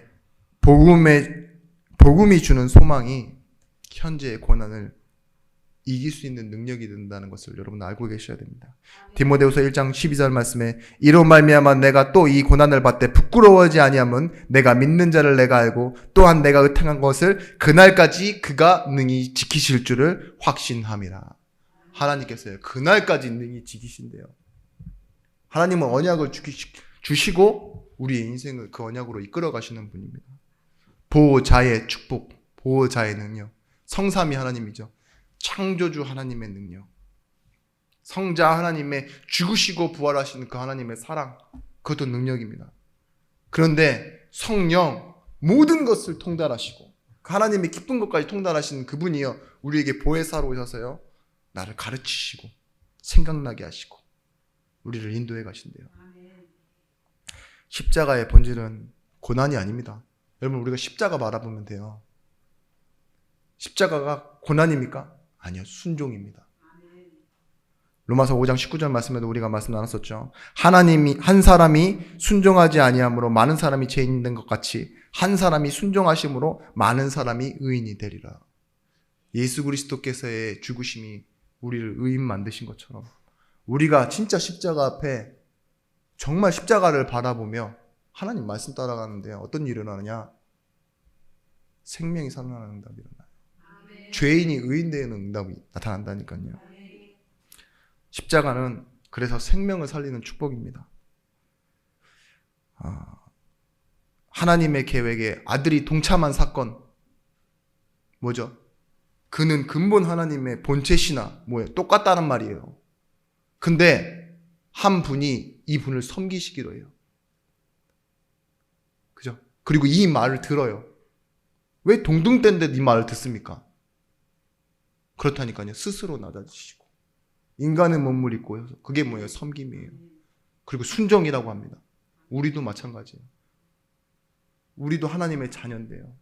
복음이 주는 소망이 현재의 고난을 이길 수 있는 능력이 된다는 것을 여러분 알고 계셔야 됩니다. 디모데후서 1장 12절 말씀에 이로 말미암아 내가 또 이 고난을 받되 부끄러워하지 아니함은 내가 믿는 자를 내가 알고 또한 내가 의탁한 것을 그날까지 그가 능히 지키실 줄을 확신함이라. 하나님께서요, 그날까지 능히 지키신대요. 하나님은 언약을 주시고 우리의 인생을 그 언약으로 이끌어 가시는 분입니다. 보호자의 축복, 보호자의 능력, 성삼위 하나님이죠. 창조주 하나님의 능력, 성자 하나님의 죽으시고 부활하시는 그 하나님의 사랑, 그것도 능력입니다. 그런데 성령, 모든 것을 통달하시고 하나님의 기쁜 것까지 통달하시는 그분이요, 우리에게 보혜사로 오셔서요, 나를 가르치시고 생각나게 하시고 우리를 인도해 가신대요. 십자가의 본질은 고난이 아닙니다. 여러분, 우리가 십자가 바라보면 돼요. 십자가가 고난입니까? 아니요, 순종입니다. 로마서 5장 19절 말씀에도 우리가 말씀 나눴었죠. 하나님이, 한 사람이 순종하지 아니함으로 많은 사람이 죄인 된 것 같이 한 사람이 순종하심으로 많은 사람이 의인이 되리라. 예수 그리스도께서의 죽으심이 우리를 의인 만드신 것처럼 우리가 진짜 십자가 앞에 정말 십자가를 바라보며 하나님 말씀 따라가는데 어떤 일이 일어나느냐? 생명이 살아나는 응답이 일어나요. 죄인이 의인 되는 응답이 나타난다니까요. 십자가는 그래서 생명을 살리는 축복입니다. 하나님의 계획에 아들이 동참한 사건, 뭐죠? 그는 근본 하나님의 본체시나 뭐예요? 똑같다는 말이에요. 근데 한 분이 이 분을 섬기시기로 해요. 그죠? 그리고 이 말을 들어요. 왜 동등된데 이 말을 듣습니까? 그렇다니까요. 스스로 낮아지시고 인간의 몸을 입고 해서 그게 뭐예요? 섬김이에요. 그리고 순종이라고 합니다. 우리도 마찬가지예요. 우리도 하나님의 자녀인데요.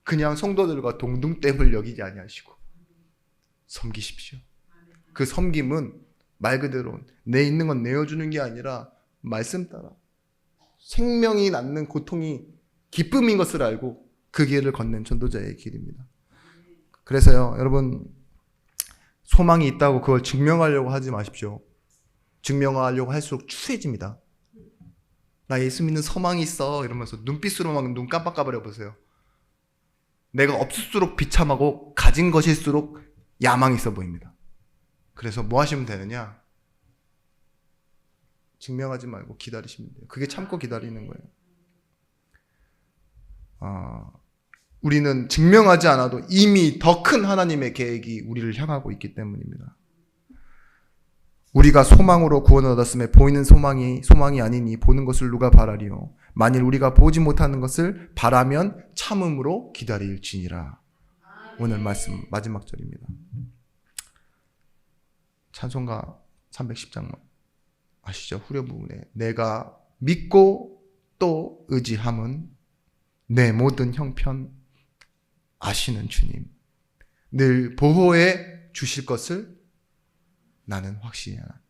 그냥 성도들과 동등됨을 여기지 아니하시고 섬기십시오. 그 섬김은 말 그대로 내 있는 건 내어주는 게 아니라 말씀 따라 생명이 낳는 고통이 기쁨인 것을 알고 그 길을 걷는 전도자의 길입니다. 그래서요, 여러분, 소망이 있다고 그걸 증명하려고 하지 마십시오. 증명하려고 할수록 추해집니다. 나 예수 믿는 소망이 있어 이러면서 눈빛으로 막 눈 깜빡깜빡해 보세요. 내가 없을수록 비참하고 가진 것일수록 야망이 있어 보입니다. 그래서 뭐 하시면 되느냐? 증명하지 말고 기다리시면 돼요. 그게 참고 기다리는 거예요. 우리는 증명하지 않아도 이미 더 큰 하나님의 계획이 우리를 향하고 있기 때문입니다. 우리가 소망으로 구원을 얻었음에 보이는 소망이 아니니 보는 것을 누가 바라리요. 만일 우리가 보지 못하는 것을 바라면 참음으로 기다릴지니라. 오늘 말씀 마지막 절입니다. 찬송가 310장 아시죠? 후렴 부분에 내가 믿고 또 의지함은 내 모든 형편 아시는 주님, 늘 보호해 주실 것을 나는 확신이 하나.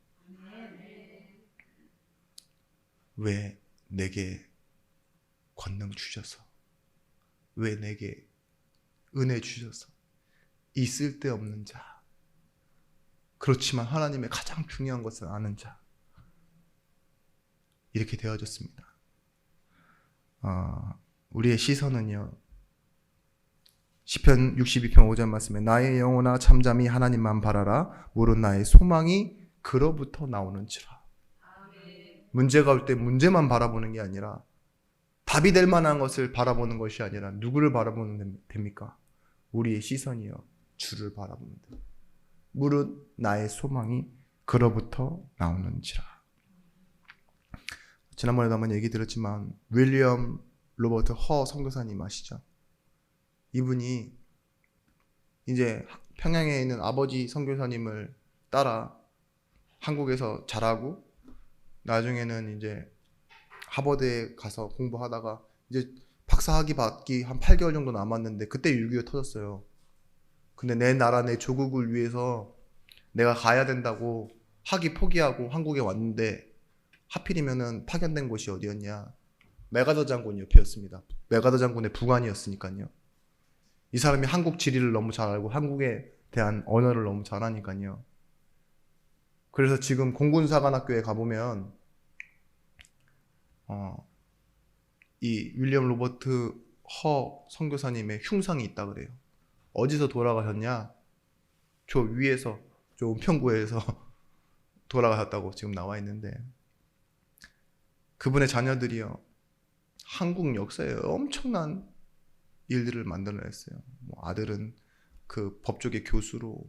왜 내게 권능 주셔서, 왜 내게 은혜 주셔서, 이 쓸데없는 자, 그렇지만 하나님의 가장 중요한 것을 아는 자, 이렇게 되어졌습니다. 우리의 시선은요, 시편 62편 5절 말씀에 나의 영혼아 잠잠히 하나님만 바라라. 물은 나의 소망이 그로부터 나오는지라. 문제가 올 때 문제만 바라보는 게 아니라 답이 될 만한 것을 바라보는 것이 아니라 누구를 바라보면 됩니까? 우리의 시선이요, 주를 바라보면 됩니다. 물은 나의 소망이 그로부터 나오는지라. 지난번에도 한번 얘기 드렸지만 윌리엄 로버트 허 선교사님 아시죠? 이분이 이제 평양에 있는 아버지 선교사님을 따라 한국에서 자라고 나중에는 이제 하버드에 가서 공부하다가 이제 박사학위 받기 한 8개월 정도 남았는데 그때 6.25 터졌어요. 근데 내 나라 내 조국을 위해서 내가 가야 된다고 학위 포기하고 한국에 왔는데 하필이면은 파견된 곳이 어디였냐? 메가더 장군 옆이었습니다. 메가더 장군의 부관이었으니까요. 이 사람이 한국 지리를 너무 잘 알고 한국에 대한 언어를 너무 잘하니까요. 그래서 지금 공군사관학교에 가보면 이 윌리엄 로버트 허 선교사님의 흉상이 있다 그래요. 어디서 돌아가셨냐? 저 위에서, 저 은평구에서 돌아가셨다고 지금 나와 있는데, 그분의 자녀들이요, 한국 역사에 엄청난 일들을 만들어냈어요. 뭐 아들은 그 법조계 교수로,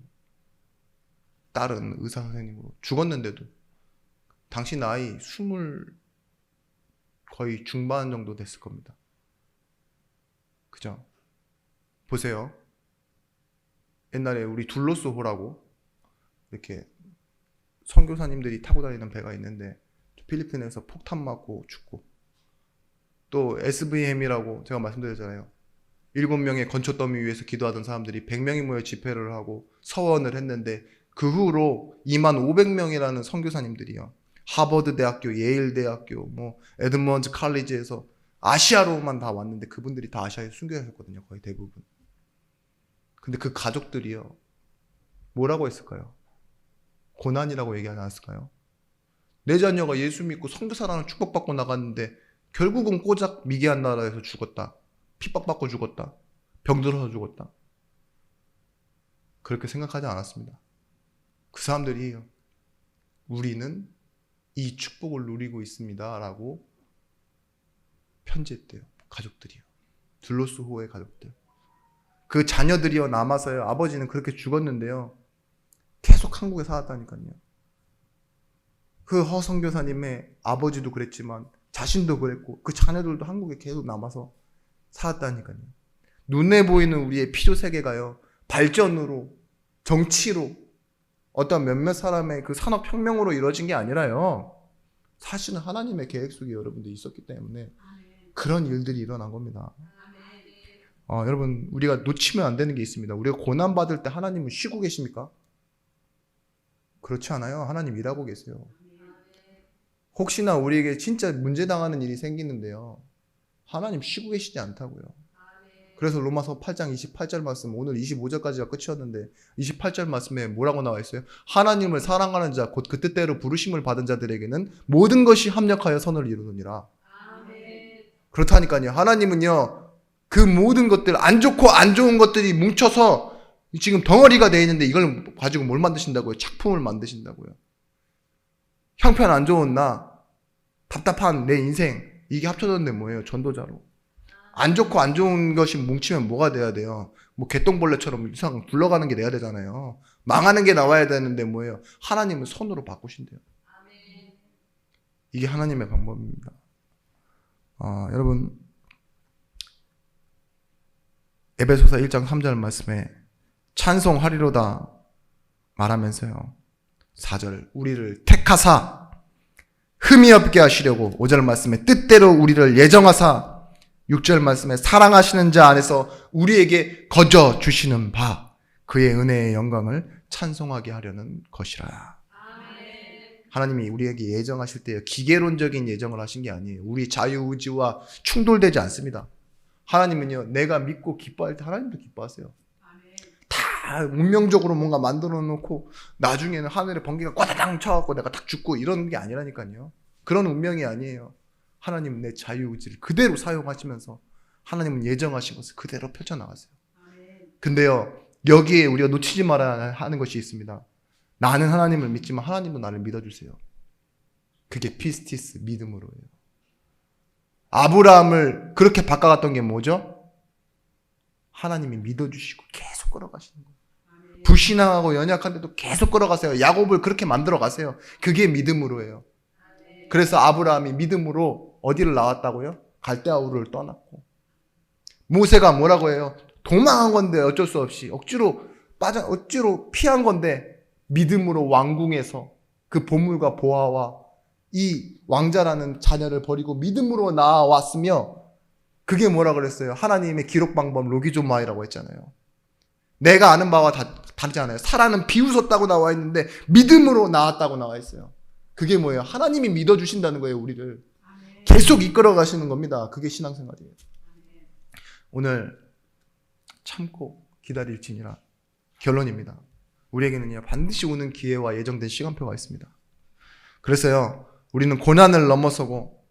딸은 의사 선생님으로 죽었는데도 당신 나이 20 거의 중반 정도 됐을 겁니다. 그죠? 보세요. 옛날에 우리 둘로스호라고 이렇게 선교사님들이 타고 다니는 배가 있는데 필리핀에서 폭탄 맞고 죽고, 또 SVM이라고 제가 말씀드렸잖아요. 7명의 건초 더미 위에서 기도하던 사람들이 100명이 모여 집회를 하고 서원을 했는데 그 후로 25,000명이라는 선교사님들이요. 하버드 대학교, 예일 대학교, 뭐 에드먼즈 칼리지에서 아시아로만 다 왔는데 그분들이 다 아시아에 순교하셨거든요. 거의 대부분. 근데 그 가족들이요. 뭐라고 했을까요? 고난이라고 얘기하지 않았을까요? 내 자녀가 예수 믿고 선교사라는 축복받고 나갔는데 결국은 꼬작 미개한 나라에서 죽었다. 핍박받고 죽었다. 병들어서 죽었다. 그렇게 생각하지 않았습니다. 그 사람들이 우리는 이 축복을 누리고 있습니다 라고 편지했대요. 가족들이요. 둘로스호의 가족들. 그 자녀들이요 남아서요. 아버지는 그렇게 죽었는데요. 계속 한국에 살았다니까요. 그 허선교사님의 아버지도 그랬지만 자신도 그랬고 그 자녀들도 한국에 계속 남아서 살았다니까요. 눈에 보이는 우리의 필요세계가요. 발전으로, 정치로, 어떤 몇몇 사람의 그 산업혁명으로 이루어진 게 아니라요. 사실은 하나님의 계획 속에 여러분들이 있었기 때문에 그런 일들이 일어난 겁니다. 여러분, 우리가 놓치면 안 되는 게 있습니다. 우리가 고난받을 때 하나님은 쉬고 계십니까? 그렇지 않아요. 하나님 일하고 계세요. 혹시나 우리에게 진짜 문제당하는 일이 생기는데요. 하나님 쉬고 계시지 않다고요. 그래서 로마서 8장 28절 말씀, 오늘 25절까지가 끝이었는데 28절 말씀에 뭐라고 나와 있어요? 하나님을 사랑하는 자, 곧 그 뜻대로 부르심을 받은 자들에게는 모든 것이 합력하여 선을 이루느니라. 그렇다니까요. 하나님은요, 그 모든 것들, 안 좋고 안 좋은 것들이 뭉쳐서 지금 덩어리가 되어 있는데 이걸 가지고 뭘 만드신다고요? 작품을 만드신다고요. 형편 안 좋은 나, 답답한 내 인생, 이게 합쳐졌는데 뭐예요? 전도자로. 안 좋고 안 좋은 것이 뭉치면 뭐가 돼야 돼요? 뭐 개똥벌레처럼 이상 굴러가는 게 돼야 되잖아요. 망하는 게 나와야 되는데 뭐예요? 하나님은 손으로 바꾸신대요. 이게 하나님의 방법입니다. 여러분, 에베소서 1장 3절 말씀에 찬송하리로다 말하면서요. 4절, 우리를 택하사 흠이 없게 하시려고 5절 말씀에 뜻대로 우리를 예정하사 6절 말씀에 사랑하시는 자 안에서 우리에게 거저 주시는 바 그의 은혜의 영광을 찬송하게 하려는 것이라. 하나님이 우리에게 예정하실 때 기계론적인 예정을 하신 게 아니에요. 우리 자유의지와 충돌되지 않습니다. 하나님은요, 내가 믿고 기뻐할 때 하나님도 기뻐하세요. 다 운명적으로 뭔가 만들어 놓고 나중에는 하늘에 번개가 꽈다당 쳐갖고 내가 딱 죽고 이런 게 아니라니까요. 그런 운명이 아니에요. 하나님은 내 자유의지를 그대로 사용하시면서 하나님은 예정하신 것을 그대로 펼쳐나가세요. 근데요, 여기에 우리가 놓치지 말아야 하는 것이 있습니다. 나는 하나님을 믿지만 하나님도 나를 믿어주세요. 그게 피스티스, 믿음으로예요. 아브라함을 그렇게 바꿔갔던 게 뭐죠? 하나님이 믿어주시고 계속 끌어가시는 거예요. 불신앙하고 연약한데도 계속 끌어가세요. 야곱을 그렇게 만들어 가세요. 그게 믿음으로예요. 그래서 아브라함이 믿음으로 어디를 나왔다고요? 갈대아우를 떠났고, 모세가 뭐라고 해요? 도망한 건데 어쩔 수 없이 억지로 피한 건데 믿음으로 왕궁에서 그 보물과 보화와 이 왕자라는 자녀를 버리고 믿음으로 나왔으며, 그게 뭐라 그랬어요? 하나님의 기록 방법 로기조마이라고 했잖아요. 내가 아는 바와 다르잖아요. 사라는 비웃었다고 나와 있는데 믿음으로 나왔다고 나와 있어요. 그게 뭐예요? 하나님이 믿어주신다는 거예요. 우리를 계속 이끌어 가시는 겁니다. 그게 신앙생활이에요. 오늘 참고 기다릴지니라. 결론입니다. 우리에게는요, 반드시 오는 기회와 예정된 시간표가 있습니다. 그래서요, 우리는 고난을 넘어서고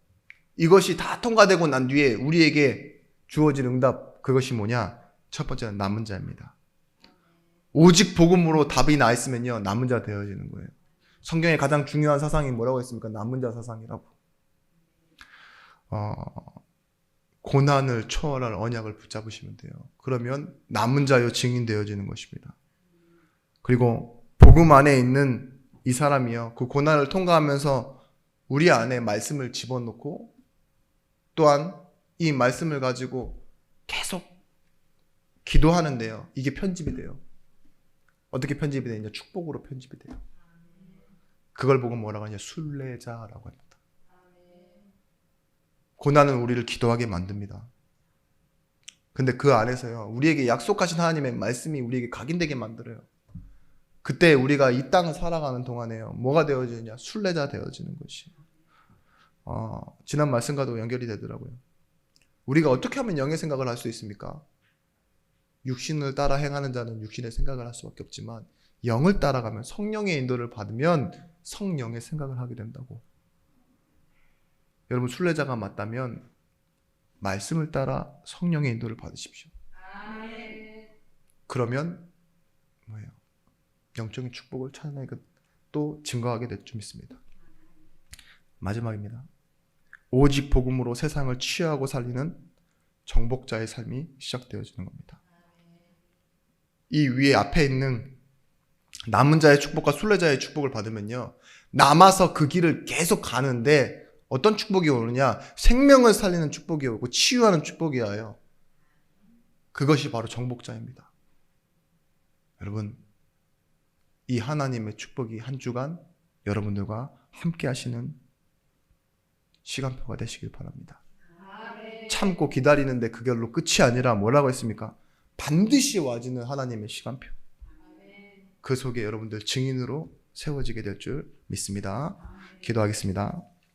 이것이 다 통과되고 난 뒤에 우리에게 주어진 응답, 그것이 뭐냐? 첫 번째는 남은 자입니다. 오직 복음으로 답이 나 있으면요, 남은 자 되어지는 거예요. 성경의 가장 중요한 사상이 뭐라고 했습니까? 남은 자 사상이라고. 고난을 초월할 언약을 붙잡으시면 돼요. 그러면 남은 자요 증인 되어지는 것입니다. 그리고 복음 안에 있는 이 사람이요, 그 고난을 통과하면서 우리 안에 말씀을 집어넣고 또한 이 말씀을 가지고 계속 기도하는데요. 이게 편집이 돼요. 어떻게 편집이 되느냐? 축복으로 편집이 돼요. 그걸 보고 뭐라고 하냐? 순례자라고 합니다. 고난은 우리를 기도하게 만듭니다. 근데 그 안에서요, 우리에게 약속하신 하나님의 말씀이 우리에게 각인되게 만들어요. 그때 우리가 이 땅을 살아가는 동안에요, 뭐가 되어지느냐? 순례자 되어지는 것이에요. 지난 말씀과도 연결이 되더라고요. 우리가 어떻게 하면 영의 생각을 할 수 있습니까? 육신을 따라 행하는 자는 육신의 생각을 할 수밖에 없지만 영을 따라가면, 성령의 인도를 받으면 성령의 생각을 하게 된다고. 여러분, 순례자가 맞다면 말씀을 따라 성령의 인도를 받으십시오. 그러면 뭐예요? 영적인 축복을 찬양하게 또 증거하게 될 줄 믿습니다. 마지막입니다. 오직 복음으로 세상을 취하고 살리는 정복자의 삶이 시작되어지는 겁니다. 이 위에 앞에 있는 남은 자의 축복과 순례자의 축복을 받으면요, 남아서 그 길을 계속 가는데 어떤 축복이 오느냐? 생명을 살리는 축복이 오고 치유하는 축복이 와요. 그것이 바로 정복자입니다. 여러분, 이 하나님의 축복이 한 주간 여러분들과 함께 하시는 시간표가 되시길 바랍니다. 참고 기다리는데 그걸로 끝이 아니라 뭐라고 했습니까? 반드시 와지는 하나님의 시간표. 그 속에 여러분들 증인으로 세워지게 될 줄 믿습니다. 기도하겠습니다.